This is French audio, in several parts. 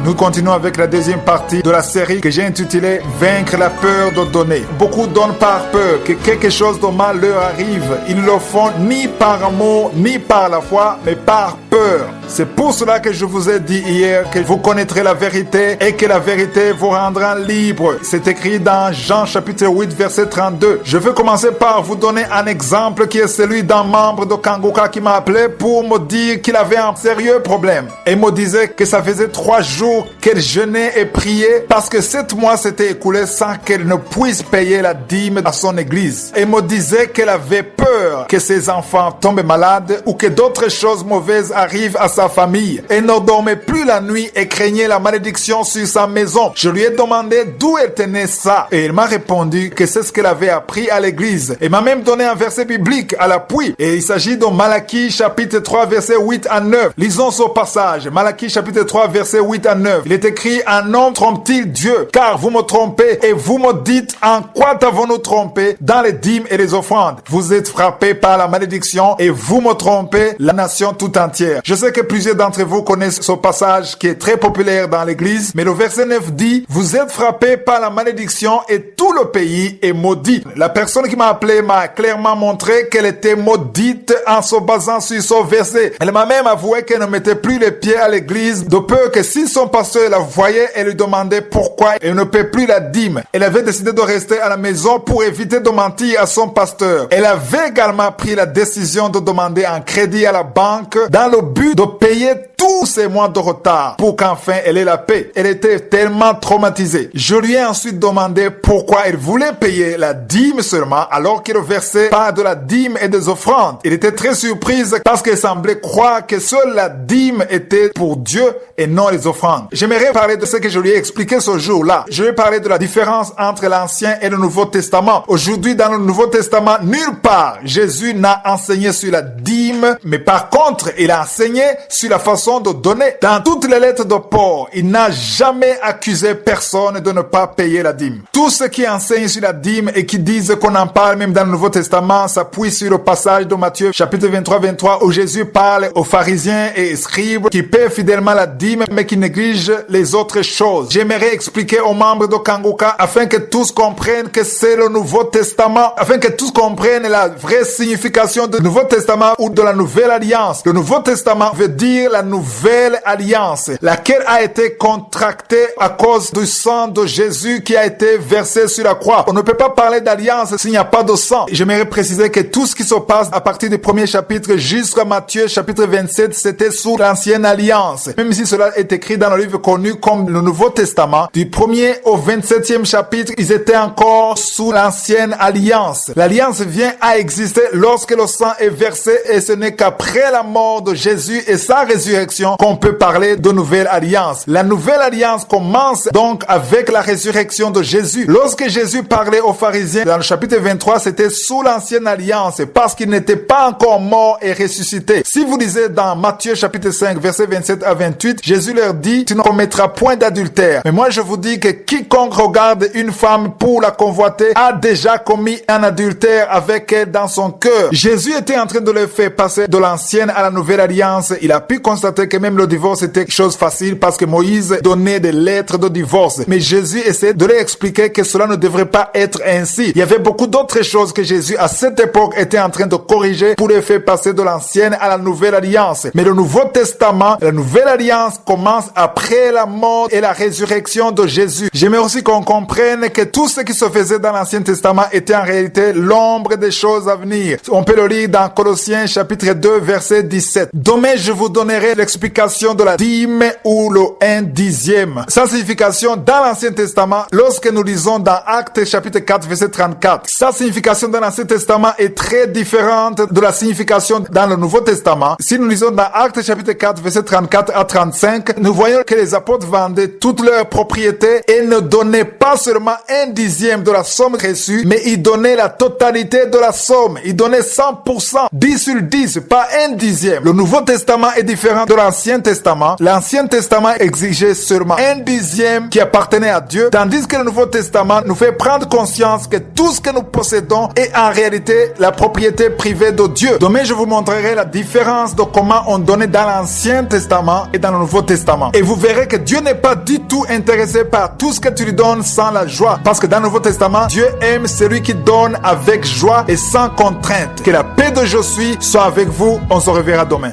Nous continuons avec la deuxième partie de la série que j'ai intitulée « Vaincre la peur de donner ». Beaucoup donnent par peur que quelque chose de mal leur arrive. Ils ne le font ni par amour, ni par la foi, mais par peur. C'est pour cela que je vous ai dit hier que vous connaîtrez la vérité et que la vérité vous rendra libre. C'est écrit dans Jean chapitre 8 verset 32. Je veux commencer par vous donner un exemple qui est celui d'un membre de Kanguka qui m'a appelé pour me dire qu'il avait un sérieux problème. Et me disait que ça faisait 3 jours qu'elle jeûnait et priait parce que 7 mois s'étaient écoulés sans qu'elle ne puisse payer la dîme à son église. Et me disait qu'elle avait peur que ses enfants tombent malades ou que d'autres choses mauvaises arrivent à sa famille. Elle ne dormait plus la nuit et craignait la malédiction sur sa maison. Je lui ai demandé d'où elle tenait ça et elle m'a répondu que c'est ce qu'elle avait appris à l'église. Elle m'a même donné un verset biblique à l'appui et il s'agit de Malachie chapitre 3 verset 8 à 9. Lisons ce passage. Malachie chapitre 3 verset 8 à 9. Il est écrit: un homme trompe-t-il Dieu? Car vous me trompez et vous me dites: en quoi t'avons-nous trompé? Dans les dîmes et les offrandes. Vous êtes frappés par la malédiction et vous me trompez, la nation tout entière. Je sais que plusieurs d'entre vous connaissent ce passage qui est très populaire dans l'église, mais le verset 9 dit: vous êtes frappés par la malédiction et tout le pays est maudit. La personne qui m'a appelé m'a clairement montré qu'elle était maudite en se basant sur ce verset. Elle m'a même avoué qu'elle ne mettait plus les pieds à l'église de peur que si son pasteur la voyait, elle lui demandait pourquoi elle ne paie plus la dîme. Elle avait décidé de rester à la maison pour éviter de mentir à son pasteur. Elle avait également pris la décision de demander un crédit à la banque dans le but de payer tous ces mois de retard pour qu'enfin elle ait la paix. Elle était tellement traumatisée. Je lui ai ensuite demandé pourquoi elle voulait payer la dîme seulement alors qu'elle versait pas de la dîme et des offrandes. Elle était très surprise parce qu'elle semblait croire que seule la dîme était pour Dieu et non les offrandes. J'aimerais parler de ce que je lui ai expliqué ce jour-là. Je vais parler de la différence entre l'Ancien et le Nouveau Testament. Aujourd'hui, dans le Nouveau Testament, nulle part Jésus n'a enseigné sur la dîme, mais par contre, il a enseigné sur la façon de donner. Dans toutes les lettres de Paul, il n'a jamais accusé personne de ne pas payer la dîme. Tous ceux qui enseignent sur la dîme et qui disent qu'on en parle même dans le Nouveau Testament s'appuient sur le passage de Matthieu chapitre 23 où Jésus parle aux pharisiens et scribes qui paient fidèlement la dîme mais qui négligent les autres choses. J'aimerais expliquer aux membres de Kanguka afin que tous comprennent que c'est le Nouveau Testament, afin que tous comprennent la vraie signification du Nouveau Testament ou de la Nouvelle Alliance. Le Nouveau Testament veut dire la Nouvelle Alliance, laquelle a été contractée à cause du sang de Jésus qui a été versé sur la croix. On ne peut pas parler d'alliance s'il n'y a pas de sang. J'aimerais préciser que tout ce qui se passe à partir du premier chapitre jusqu'à Matthieu chapitre 27, c'était sous l'ancienne alliance. Même si cela est écrit dans le livre connu comme le Nouveau Testament, du 1er au 27e chapitre, ils étaient encore sous l'ancienne alliance. L'alliance vient à exister lorsque le sang est versé et ce n'est qu'après la mort de Jésus et sa résurrection qu'on peut parler de nouvelle alliance. La nouvelle alliance commence donc avec la résurrection de Jésus. Lorsque Jésus parlait aux pharisiens dans le chapitre 23, c'était sous l'ancienne alliance parce qu'il n'était pas encore mort et ressuscité. Si vous lisez dans Matthieu chapitre 5 verset 27 à 28, Jésus leur dit: tu ne commettras point d'adultère. Mais moi je vous dis que quiconque regarde une femme pour la convoiter a déjà commis un adultère avec elle dans son cœur. Jésus était en train de les faire passer de l'ancienne à la nouvelle alliance. Il a pu constater que même le divorce était quelque chose facile parce que Moïse donnait des lettres de divorce. Mais Jésus essayait de leur expliquer que cela ne devrait pas être ainsi. Il y avait beaucoup d'autres choses que Jésus à cette époque était en train de corriger pour les faire passer de l'ancienne à la nouvelle alliance. Mais le Nouveau Testament, la nouvelle alliance commence après la mort et la résurrection de Jésus. J'aimerais aussi qu'on comprenne que tout ce qui se faisait dans l'Ancien Testament était en réalité l'ombre des choses à venir. On peut le lire dans Colossiens chapitre 2 verset 17. Demain, je vous donnerai l'explication de la dîme ou le 1/10. Sa signification dans l'Ancien Testament, lorsque nous lisons dans Actes chapitre 4 verset 34, sa signification dans l'Ancien Testament est très différente de la signification dans le Nouveau Testament. Si nous lisons dans Actes chapitre 4 verset 34 à 35, nous voyons que les apôtres vendaient toutes leurs propriétés et ne donnaient pas seulement 1/10 de la somme reçue, mais ils donnaient la totalité de la somme. Ils donnaient 100%, 10 sur 10, pas 1/10. Le Nouveau Testament est différent de l'Ancien Testament, l'Ancien Testament exigeait seulement 1/10 qui appartenait à Dieu, tandis que le Nouveau Testament nous fait prendre conscience que tout ce que nous possédons est en réalité la propriété privée de Dieu. Demain, je vous montrerai la différence de comment on donnait dans l'Ancien Testament et dans le Nouveau Testament. Et vous verrez que Dieu n'est pas du tout intéressé par tout ce que tu lui donnes sans la joie. Parce que dans le Nouveau Testament, Dieu aime celui qui donne avec joie et sans contrainte. Que la paix de Josué soit avec vous. On se reverra demain.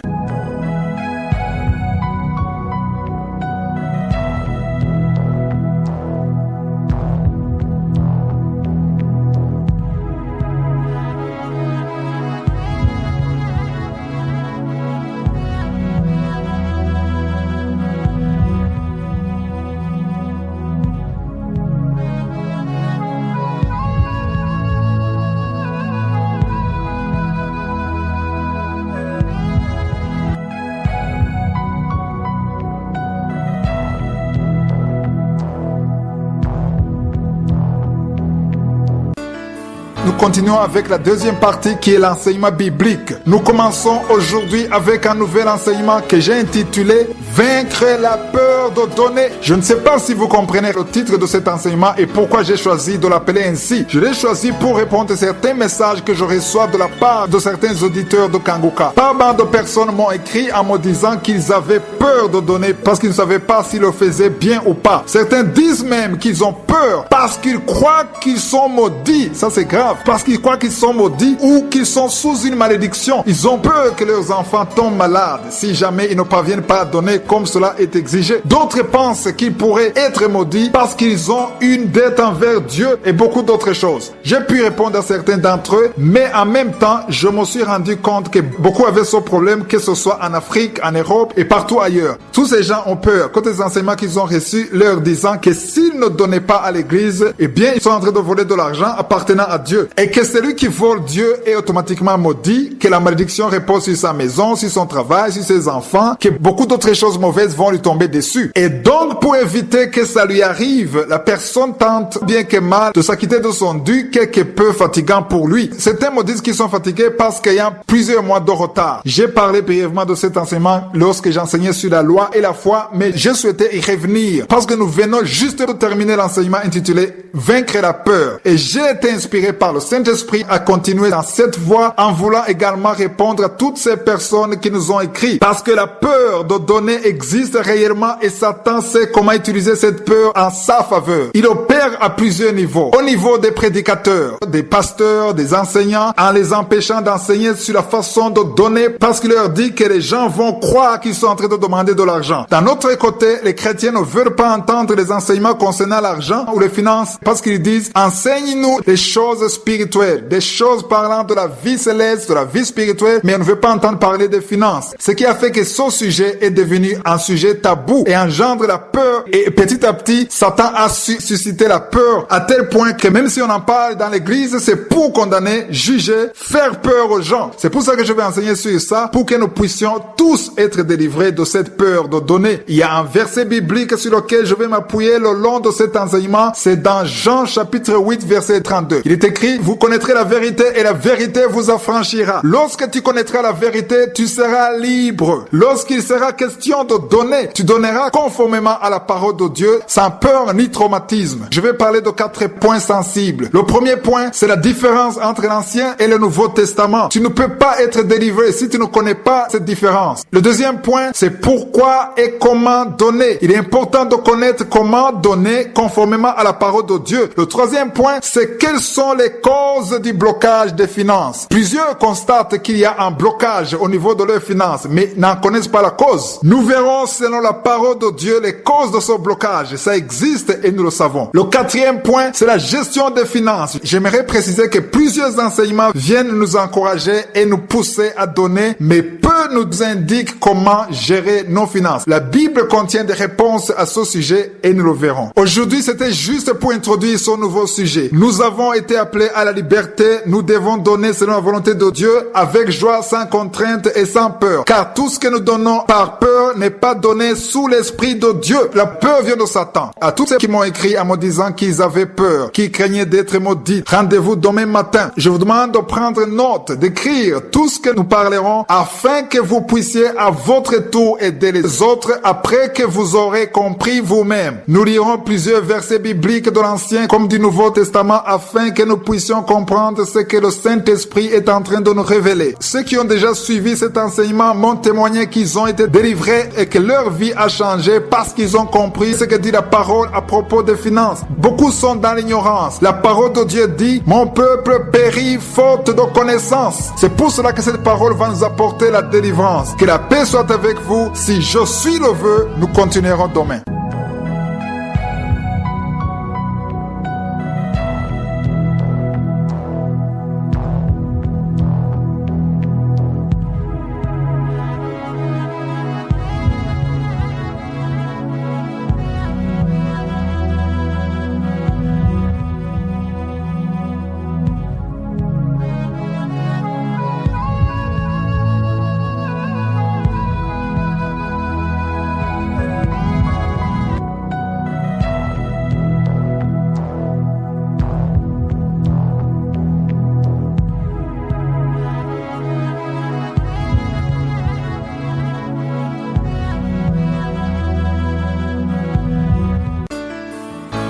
Nous continuons avec la deuxième partie qui est l'enseignement biblique. Nous commençons aujourd'hui avec un nouvel enseignement que j'ai intitulé « Vaincre la peur de donner ». Je ne sais pas si vous comprenez le titre de cet enseignement et pourquoi j'ai choisi de l'appeler ainsi. Je l'ai choisi pour répondre à certains messages que je reçois de la part de certains auditeurs de Kanguka. Pas mal de personnes m'ont écrit en me disant qu'ils avaient peur de donner parce qu'ils ne savaient pas s'ils le faisaient bien ou pas. Certains disent même qu'ils ont peur parce qu'ils croient qu'ils sont maudits. Ça c'est grave. Parce qu'ils croient qu'ils sont maudits ou qu'ils sont sous une malédiction. Ils ont peur que leurs enfants tombent malades si jamais ils ne parviennent pas à donner comme cela est exigé. D'autres pensent qu'ils pourraient être maudits parce qu'ils ont une dette envers Dieu et beaucoup d'autres choses. J'ai pu répondre à certains d'entre eux, mais en même temps, je me suis rendu compte que beaucoup avaient ce problème, que ce soit en Afrique, en Europe et partout ailleurs. Tous ces gens ont peur que les enseignements qu'ils ont reçus leur disant que s'ils ne donnaient pas à l'église, eh bien, ils sont en train de voler de l'argent appartenant à Dieu. Et que celui qui vole Dieu est automatiquement maudit, que la malédiction repose sur sa maison, sur son travail, sur ses enfants, que beaucoup d'autres choses mauvaises vont lui tomber dessus. Et donc, pour éviter que ça lui arrive, la personne tente, bien que mal, de s'acquitter de son dû, quelque peu fatigant pour lui. Certains me disent qu'ils sont fatigués parce qu'il y a plusieurs mois de retard. J'ai parlé brièvement de cet enseignement lorsque j'enseignais sur la loi et la foi, mais je souhaitais y revenir parce que nous venons juste de terminer l'enseignement intitulé « Vaincre la peur ». Et j'ai été inspiré par le Saint-Esprit à continuer dans cette voie en voulant également répondre à toutes ces personnes qui nous ont écrit. Parce que la peur de donner existe réellement et Satan sait comment utiliser cette peur en sa faveur. Il opère à plusieurs niveaux. Au niveau des prédicateurs, des pasteurs, des enseignants, en les empêchant d'enseigner sur la façon de donner parce qu'il leur dit que les gens vont croire qu'ils sont en train de demander de l'argent. D'un autre côté, les chrétiens ne veulent pas entendre les enseignements concernant l'argent ou les finances parce qu'ils disent « Enseigne-nous les choses spirituelles, des choses parlant de la vie céleste, de la vie spirituelle, mais on ne veut pas entendre parler des finances. » Ce qui a fait que ce sujet est devenu un sujet tabou et engendre la peur. Et petit à petit, Satan a suscité la peur à tel point que même si on en parle dans l'église, c'est pour condamner, juger, faire peur aux gens. C'est pour ça que je vais enseigner sur ça, pour que nous puissions tous être délivrés de cette peur de donner. Il y a un verset biblique sur lequel je vais m'appuyer le long de cet enseignement. C'est dans Jean chapitre 8, verset 32. Il est écrit, vous connaîtrez la vérité et la vérité vous affranchira. Lorsque tu connaîtras la vérité, tu seras libre. Lorsqu'il sera question de donner, tu donneras conformément à la parole de Dieu, sans peur ni traumatisme. Je vais parler de 4 points sensibles. Le premier point, c'est la différence entre l'Ancien et le Nouveau Testament. Tu ne peux pas être délivré si tu ne connais pas cette différence. Le deuxième point, c'est pourquoi et comment donner. Il est important de connaître comment donner conformément à la parole de Dieu. Le troisième point, c'est quelles sont les causes du blocage des finances. Plusieurs constatent qu'il y a un blocage au niveau de leurs finances, mais n'en connaissent pas la cause. Nous verrons selon la parole de Dieu les causes de ce blocage. Ça existe et nous le savons. Le quatrième point, c'est la gestion des finances. J'aimerais préciser que plusieurs enseignements viennent nous encourager et nous pousser à donner, mais peu nous indiquent comment gérer nos finances. La Bible contient des réponses à ce sujet et nous le verrons. Aujourd'hui, c'était juste pour introduire ce nouveau sujet. Nous avons été appelés à la liberté, nous devons donner selon la volonté de Dieu, avec joie, sans contrainte et sans peur. Car tout ce que nous donnons par peur n'est pas donné sous l'esprit de Dieu. La peur vient de Satan. À tous ceux qui m'ont écrit en me disant qu'ils avaient peur, qu'ils craignaient d'être maudits, rendez-vous demain matin. Je vous demande de prendre note, d'écrire tout ce que nous parlerons afin que vous puissiez à votre tour aider les autres après que vous aurez compris vous-même. Nous lirons plusieurs versets bibliques de l'Ancien comme du Nouveau Testament afin que nous puissions comprendre ce que le Saint-Esprit est en train de nous révéler. Ceux qui ont déjà suivi cet enseignement m'ont témoigné qu'ils ont été délivrés et que leur vie a changé parce qu'ils ont compris ce que dit la parole à propos des finances. Beaucoup sont dans l'ignorance. La parole de Dieu dit: mon peuple périt faute de connaissance. C'est pour cela que cette parole va nous apporter la délivrance. Que la paix soit avec vous. Si je suis le vœu, nous continuerons demain.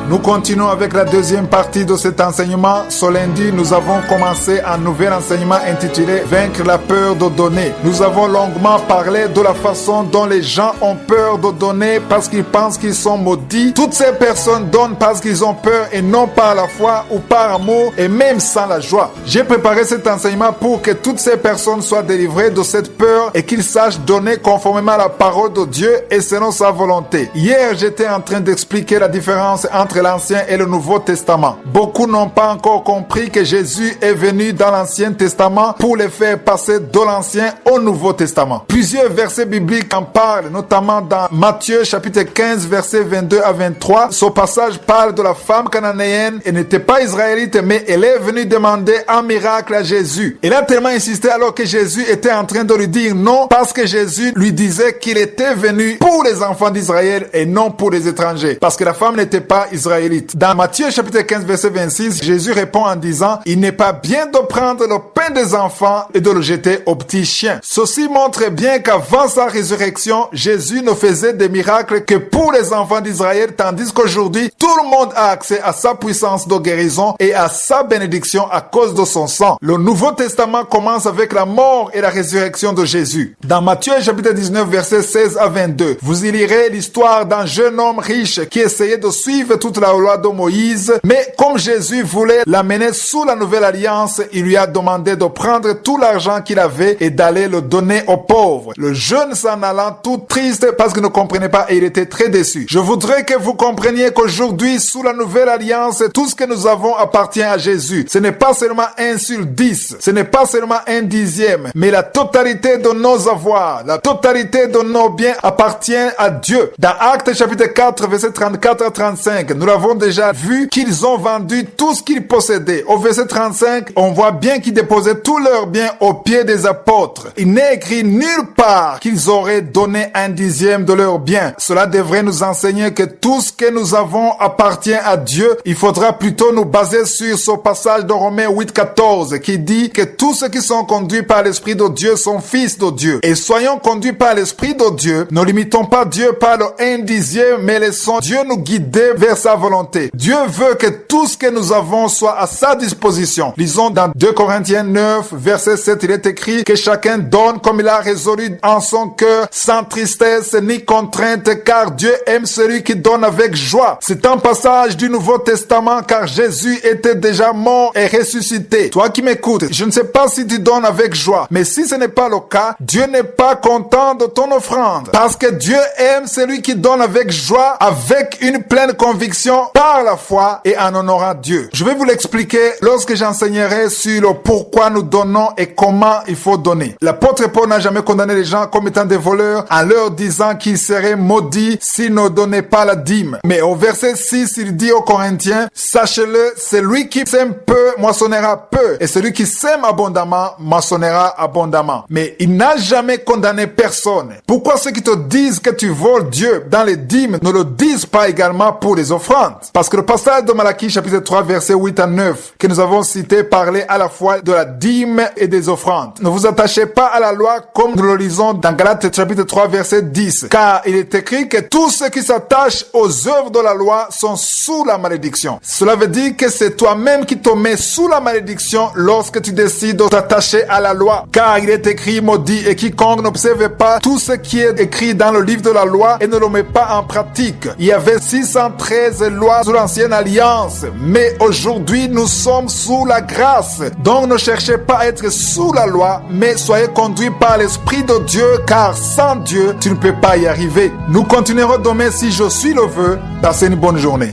Nous continuons avec la deuxième partie de cet enseignement. Ce lundi, nous avons commencé un nouvel enseignement intitulé « Vaincre la peur de donner ». Nous avons longuement parlé de la façon dont les gens ont peur de donner parce qu'ils pensent qu'ils sont maudits. Toutes ces personnes donnent parce qu'ils ont peur et non par la foi ou par amour et même sans la joie. J'ai préparé cet enseignement pour que toutes ces personnes soient délivrées de cette peur et qu'ils sachent donner conformément à la parole de Dieu et selon sa volonté. Hier, j'étais en train d'expliquer la différence entre l'Ancien et le Nouveau Testament. Beaucoup n'ont pas encore compris que Jésus est venu dans l'Ancien Testament pour les faire passer de l'Ancien au Nouveau Testament. Plusieurs versets bibliques en parlent, notamment dans Matthieu chapitre 15 versets 22 à 23. Ce passage parle de la femme cananéenne. Elle n'était pas israélite, mais elle est venue demander un miracle à Jésus. Elle a tellement insisté alors que Jésus était en train de lui dire non, parce que Jésus lui disait qu'il était venu pour les enfants d'Israël et non pour les étrangers. Parce que la femme n'était pas israélite. Dans Matthieu chapitre 15 verset 26, Jésus répond en disant: il n'est pas bien de prendre le pain des enfants et de le jeter aux petits chiens. Ceci montre bien qu'avant sa résurrection, Jésus ne faisait des miracles que pour les enfants d'Israël, tandis qu'aujourd'hui, tout le monde a accès à sa puissance de guérison et à sa bénédiction à cause de son sang. Le Nouveau Testament commence avec la mort et la résurrection de Jésus. Dans Matthieu chapitre 19 verset 16 à 22, vous y lirez l'histoire d'un jeune homme riche qui essayait de suivre toute la loi de Moïse, mais comme Jésus voulait l'amener sous la nouvelle alliance, il lui a demandé de prendre tout l'argent qu'il avait et d'aller le donner aux pauvres. Le jeune s'en allant tout triste parce qu'il ne comprenait pas et il était très déçu. Je voudrais que vous compreniez qu'aujourd'hui, sous la nouvelle alliance, tout ce que nous avons appartient à Jésus. Ce n'est pas seulement 1 sur 10, ce n'est pas seulement 1/10, mais la totalité de nos avoirs, la totalité de nos biens appartient à Dieu. Dans Actes chapitre 4, verset 34 à 35, nous l'avons déjà vu qu'ils ont vendu tout ce qu'ils possédaient. Au verset 35, on voit bien qu'ils déposaient tous leurs biens aux pieds des apôtres. Il n'est écrit nulle part qu'ils auraient donné 1/10 de leurs biens. Cela devrait nous enseigner que tout ce que nous avons appartient à Dieu. Il faudra plutôt nous baser sur ce passage de Romains 8:14 qui dit que tous ceux qui sont conduits par l'Esprit de Dieu sont fils de Dieu. Et soyons conduits par l'Esprit de Dieu. Ne limitons pas Dieu par le 1/10, mais laissons Dieu nous guider vers sa volonté. Dieu veut que tout ce que nous avons soit à sa disposition. Lisons dans 2 Corinthiens 9, verset 7, il est écrit que chacun donne comme il a résolu en son cœur, sans tristesse ni contrainte, car Dieu aime celui qui donne avec joie. C'est un passage du Nouveau Testament, car Jésus était déjà mort et ressuscité. Toi qui m'écoutes, je ne sais pas si tu donnes avec joie, mais si ce n'est pas le cas, Dieu n'est pas content de ton offrande, parce que Dieu aime celui qui donne avec joie, avec une pleine conviction bénédiction par la foi et en honorant Dieu. Je vais vous l'expliquer lorsque j'enseignerai sur le pourquoi nous donnons et comment il faut donner. L'apôtre Paul n'a jamais condamné les gens comme étant des voleurs en leur disant qu'ils seraient maudits s'ils ne donnaient pas la dîme. Mais au verset 6, il dit aux Corinthiens, sachez-le, celui qui sème peu moissonnera peu et celui qui sème abondamment moissonnera abondamment. Mais il n'a jamais condamné personne. Pourquoi ceux qui te disent que tu voles Dieu dans les dîmes ne le disent pas également pour les offrandes? Parce que le passage de Malachie chapitre 3 verset 8 à 9 que nous avons cité parlait à la fois de la dîme et des offrandes. Ne vous attachez pas à la loi comme nous le lisons dans Galates chapitre 3 verset 10, car il est écrit que tous ceux qui s'attachent aux œuvres de la loi sont sous la malédiction. Cela veut dire que c'est toi-même qui te mets sous la malédiction lorsque tu décides de t'attacher à la loi, car il est écrit maudit et quiconque n'observe pas tout ce qui est écrit dans le livre de la loi et ne le met pas en pratique. Il y avait 613 lois sous l'ancienne alliance, mais aujourd'hui nous sommes sous la grâce. Donc ne cherchez pas à être sous la loi, mais soyez conduits par l'Esprit de Dieu, car sans Dieu, tu ne peux pas y arriver. Nous continuerons demain si je suis le vœu. Passez une bonne journée.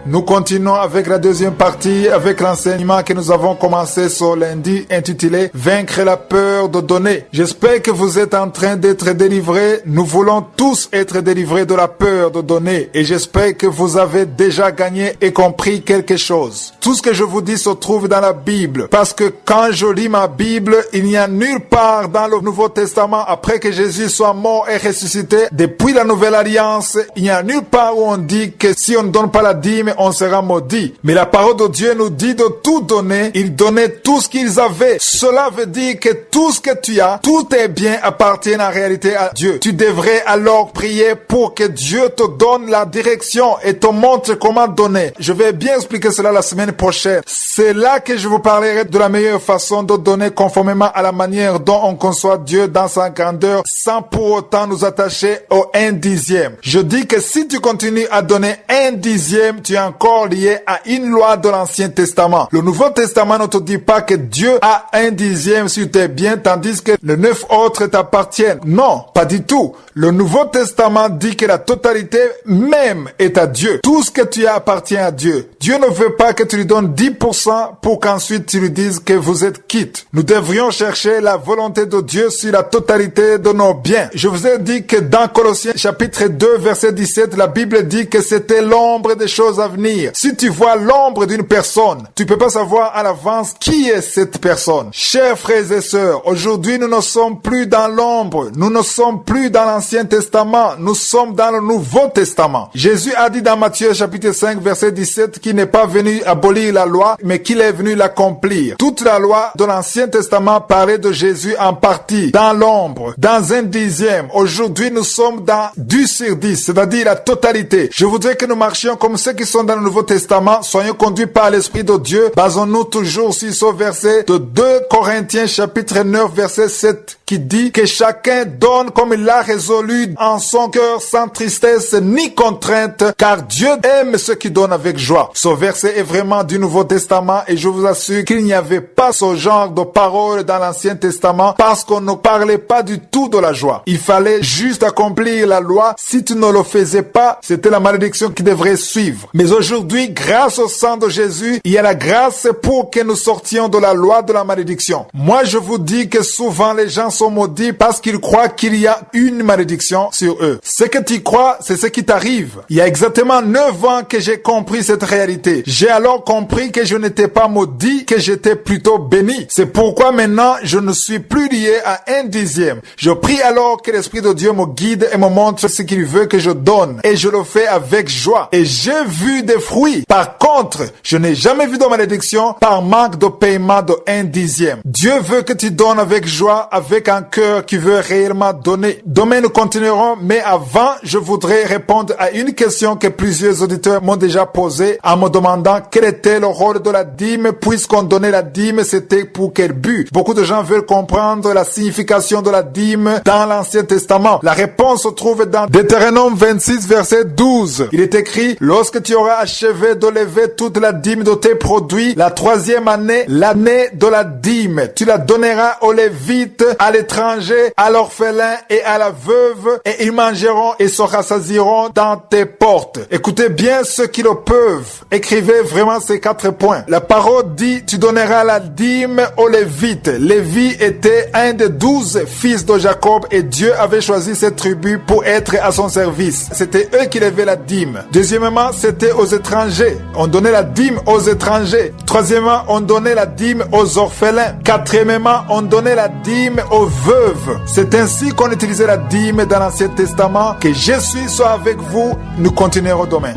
Nous continuons avec la deuxième partie, avec l'enseignement que nous avons commencé ce lundi, intitulé « Vaincre la peur de donner ». J'espère que vous êtes en train d'être délivrés. Nous voulons tous être délivrés de la peur de donner. Et j'espère que vous avez déjà gagné et compris quelque chose. Tout ce que je vous dis se trouve dans la Bible. Parce que quand je lis ma Bible, il n'y a nulle part dans le Nouveau Testament, après que Jésus soit mort et ressuscité, depuis la Nouvelle Alliance, il n'y a nulle part où on dit que si on ne donne pas la dîme, on sera maudit. Mais la parole de Dieu nous dit de tout donner. Ils donnaient tout ce qu'ils avaient. Cela veut dire que tout ce que tu as, tous tes biens appartiennent en réalité à Dieu. Tu devrais alors prier pour que Dieu te donne la direction et te montre comment donner. Je vais bien expliquer cela la semaine prochaine. C'est là que je vous parlerai de la meilleure façon de donner conformément à la manière dont on conçoit Dieu dans sa grandeur sans pour autant nous attacher au 1/10. Je dis que si tu continues à donner 1/10, tu es encore lié à une loi de l'Ancien Testament. Le Nouveau Testament ne te dit pas que Dieu a 1/10 sur tes biens tandis que les 9 autres t'appartiennent. Non, pas du tout. Le Nouveau Testament dit que la totalité même est à Dieu. Tout ce que tu as appartient à Dieu. Dieu ne veut pas que tu lui donnes 10% pour qu'ensuite tu lui dises que vous êtes quitte. Nous devrions chercher la volonté de Dieu sur la totalité de nos biens. Je vous ai dit que dans Colossiens chapitre 2 verset 17, la Bible dit que c'était l'ombre des choses à venir. Si tu vois l'ombre d'une personne, tu peux pas savoir à l'avance qui est cette personne. Chers frères et sœurs, aujourd'hui nous ne sommes plus dans l'ombre. Nous ne sommes plus dans l'Ancien Testament. Nous sommes dans le Nouveau Testament. Jésus a dit dans Matthieu chapitre 5 verset 17 qu'il n'est pas venu abolir la loi, mais qu'il est venu l'accomplir. Toute la loi de l'Ancien Testament parlait de Jésus en partie, dans l'ombre, dans 1/10. Aujourd'hui, nous sommes dans 10/10, c'est-à-dire la totalité. Je voudrais que nous marchions comme ceux qui sont dans le Nouveau Testament, soyons conduits par l'Esprit de Dieu. Basons-nous toujours sur ce verset de 2 Corinthiens chapitre 9 verset 7 qui dit que chacun donne comme il l'a résolu en son cœur sans tristesse ni contrainte, car Dieu aime ceux qui donnent avec joie. Ce verset est vraiment du Nouveau Testament et je vous assure qu'il n'y avait pas ce genre de paroles dans l'Ancien Testament parce qu'on ne parlait pas du tout de la joie. Il fallait juste accomplir la loi. Si tu ne le faisais pas, c'était la malédiction qui devrait suivre. Mais aujourd'hui, grâce au sang de Jésus, il y a la grâce pour que nous sortions de la loi de la malédiction. Moi, je vous dis que souvent les gens sont maudits parce qu'ils croient qu'il y a une malédiction sur eux. Ce que tu crois, c'est ce qui t'arrive. Il y a exactement 9 ans que j'ai compris cette réalité. vérité. J'ai alors compris que je n'étais pas maudit, que j'étais plutôt béni. C'est pourquoi maintenant je ne suis plus lié à un dixième. Je prie alors que l'Esprit de Dieu me guide et me montre ce qu'il veut que je donne. Et je le fais avec joie. Et j'ai vu des fruits. Par contre, je n'ai jamais vu de malédiction par manque de paiement de un dixième. Dieu veut que tu donnes avec joie, avec un cœur qui veut réellement donner. Demain nous continuerons, mais avant, je voudrais répondre à une question que plusieurs auditeurs m'ont déjà posée en me demandant quel était le rôle de la dîme, puisqu'on donnait la dîme, c'était pour quel but? Beaucoup de gens veulent comprendre la signification de la dîme dans l'Ancien Testament. La réponse se trouve dans Deutéronome 26, verset 12. Il est écrit: lorsque tu auras achevé de lever toute la dîme de tes produits, la troisième année, l'année de la dîme, tu la donneras aux Lévites, à l'étranger, à l'orphelin et à la veuve, et ils mangeront et se rassasieront dans tes portes. Écoutez bien ceux qui le peuvent. Écrivez vraiment ces 4 points. La parole dit: tu donneras la dîme aux Lévites. Lévi était un des 12 fils de Jacob et Dieu avait choisi cette tribu pour être à son service. C'était eux qui levaient la dîme. Deuxièmement, c'était aux étrangers. On donnait la dîme aux étrangers. Troisièmement, on donnait la dîme aux orphelins. Quatrièmement, on donnait la dîme aux veuves. C'est ainsi qu'on utilisait la dîme dans l'Ancien Testament. Que Jésus soit avec vous. Nous continuerons demain.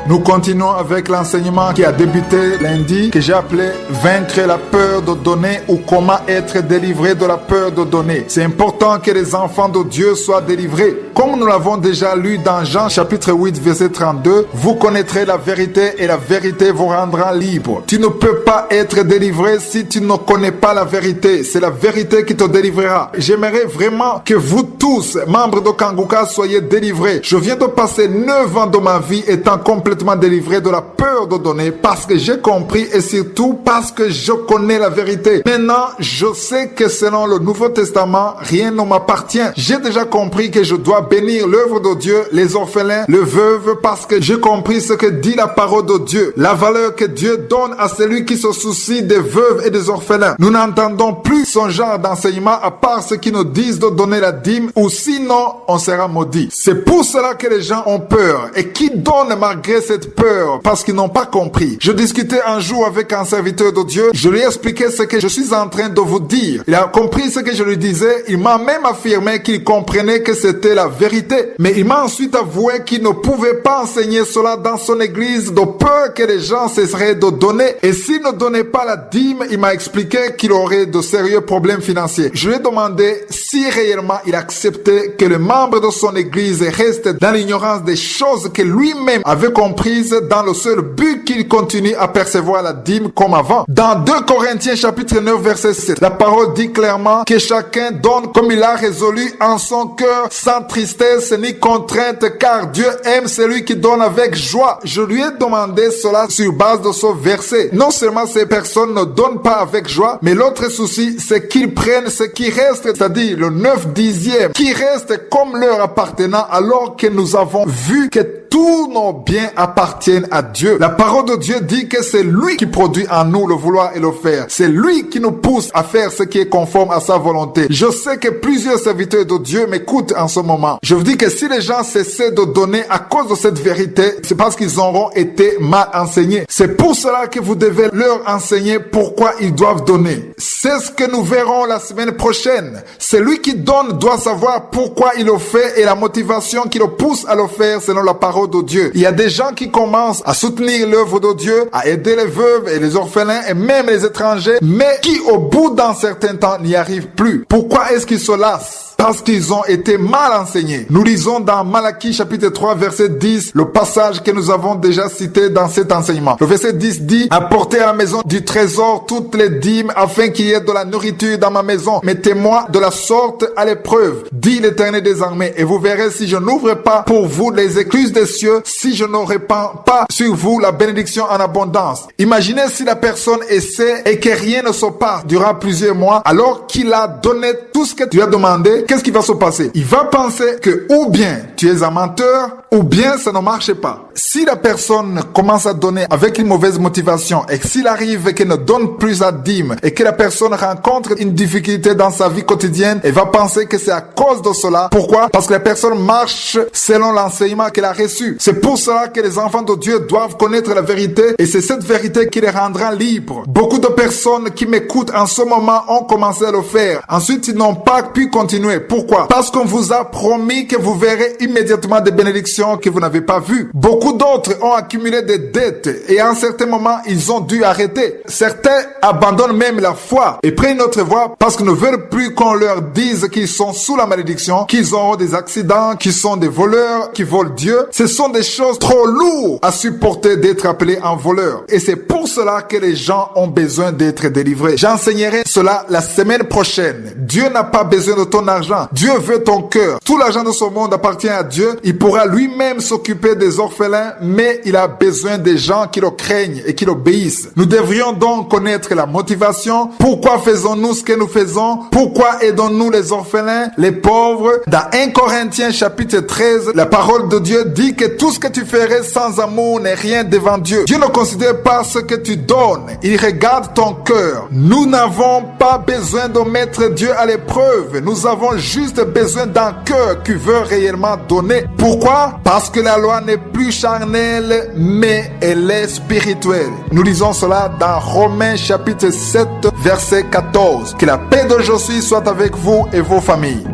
Nous continuons avec l'enseignement qui a débuté lundi, que j'ai appelé « Vaincre la peur de donner » ou « Comment être délivré de la peur de donner ». C'est important que les enfants de Dieu soient délivrés. Comme nous l'avons déjà lu dans Jean chapitre 8 verset 32, « Vous connaîtrez la vérité et la vérité vous rendra libre ». Tu ne peux pas être délivré si tu ne connais pas la vérité. C'est la vérité qui te délivrera. J'aimerais vraiment que vous tous, membres de Kanguka, soyez délivrés. Je viens de passer 9 ans de ma vie étant complètement délivré de la peur de donner parce que j'ai compris et surtout parce que je connais la vérité. Maintenant, je sais que selon le Nouveau Testament, rien ne m'appartient. J'ai déjà compris que je dois bénir l'œuvre de Dieu, les orphelins, les veuves, parce que j'ai compris ce que dit la parole de Dieu. La valeur que Dieu donne à celui qui se soucie des veuves et des orphelins. Nous n'entendons plus ce genre d'enseignement à part ceux qui nous disent de donner la dîme ou sinon on sera maudit. C'est pour cela que les gens ont peur et qui donnent malgré cette peur parce qu'ils n'ont pas compris. Je discutais un jour avec un serviteur de Dieu. Je lui ai expliqué ce que je suis en train de vous dire. Il a compris ce que je lui disais. Il m'a même affirmé qu'il comprenait que c'était la vérité. Mais il m'a ensuite avoué qu'il ne pouvait pas enseigner cela dans son église de peur que les gens cesseraient de donner. Et s'il ne donnait pas la dîme, il m'a expliqué qu'il aurait de sérieux problèmes financiers. Je lui ai demandé si réellement il acceptait que les membres de son église restent dans l'ignorance des choses que lui-même avait comprises dans le seul but qu'il continue à percevoir la dîme comme avant. Dans 2 Corinthiens chapitre 9 verset 7, la parole dit clairement que chacun donne comme il a résolu en son cœur, sans tristesse ni contrainte, car Dieu aime celui qui donne avec joie. Je lui ai demandé cela sur base de ce verset. Non seulement ces personnes ne donnent pas avec joie, mais l'autre souci, c'est qu'ils prennent ce qui reste, c'est-à-dire le 9/10, qui reste comme leur appartenant, alors que nous avons vu que tous nos biens appartiennent à Dieu. La parole de Dieu dit que c'est lui qui produit en nous le vouloir et le faire. C'est lui qui nous pousse à faire ce qui est conforme à sa volonté. Je sais que plusieurs serviteurs de Dieu m'écoutent en ce moment. Je vous dis que si les gens cessaient de donner à cause de cette vérité, c'est parce qu'ils auront été mal enseignés. C'est pour cela que vous devez leur enseigner pourquoi ils doivent donner. C'est ce que nous verrons la semaine prochaine. Celui qui donne doit savoir pourquoi il le fait et la motivation qui le pousse à le faire selon la parole de Dieu. Il y a des gens qui commencent à soutenir l'œuvre de Dieu, à aider les veuves et les orphelins et même les étrangers, mais qui au bout d'un certain temps n'y arrivent plus. Pourquoi est-ce qu'ils se lassent? Parce qu'ils ont été mal enseignés. Nous lisons dans Malachie chapitre 3 verset 10 le passage que nous avons déjà cité dans cet enseignement. Le verset 10 dit: apportez à la maison du trésor toutes les dîmes afin qu'il y ait de la nourriture dans ma maison. Mettez-moi de la sorte à l'épreuve, dit l'Éternel des armées, et vous verrez si je n'ouvre pas pour vous les écluses des cieux, si je ne répands pas sur vous la bénédiction en abondance. Imaginez si la personne essaie et que rien ne se passe durant plusieurs mois alors qu'il a donné tout ce que tu as demandé. Qu'est-ce qui va se passer? Il va penser que ou bien tu es un menteur, ou bien ça ne marche pas. Si la personne commence à donner avec une mauvaise motivation et s'il arrive qu'elle ne donne plus la dîme et que la personne rencontre une difficulté dans sa vie quotidienne, elle va penser que c'est à cause de cela. Pourquoi? Parce que la personne marche selon l'enseignement qu'elle a reçu. C'est pour cela que les enfants de Dieu doivent connaître la vérité et c'est cette vérité qui les rendra libres. Beaucoup de personnes qui m'écoutent en ce moment ont commencé à le faire. Ensuite, ils n'ont pas pu continuer. Pourquoi? Parce qu'on vous a promis que vous verrez immédiatement des bénédictions que vous n'avez pas vues. Beaucoup d'autres ont accumulé des dettes et à un certain moment, ils ont dû arrêter. Certains abandonnent même la foi et prennent une autre voie parce qu'ils ne veulent plus qu'on leur dise qu'ils sont sous la malédiction, qu'ils auront des accidents, qu'ils sont des voleurs, qui volent Dieu. Ce sont des choses trop lourdes à supporter d'être appelés en voleurs. Et c'est pour cela que les gens ont besoin d'être délivrés. J'enseignerai cela la semaine prochaine. Dieu n'a pas besoin de ton argent. Dieu veut ton cœur. Tout l'argent de ce monde appartient à Dieu. Il pourra lui-même s'occuper des orphelins, mais il a besoin des gens qui le craignent et qui l'obéissent. Nous devrions donc connaître la motivation. Pourquoi faisons-nous ce que nous faisons? Pourquoi aidons-nous les orphelins, les pauvres? Dans 1 Corinthiens chapitre 13, la parole de Dieu dit que tout ce que tu ferais sans amour n'est rien devant Dieu. Dieu ne considère pas ce que tu donnes. Il regarde ton cœur. Nous n'avons pas besoin de mettre Dieu à l'épreuve. Nous avons juste besoin d'un cœur qui veut réellement donner. Pourquoi? Parce que la loi n'est plus charnelle, mais elle est spirituelle. Nous lisons cela dans Romains chapitre 7, verset 14. Que la paix de Jésus soit avec vous et vos familles.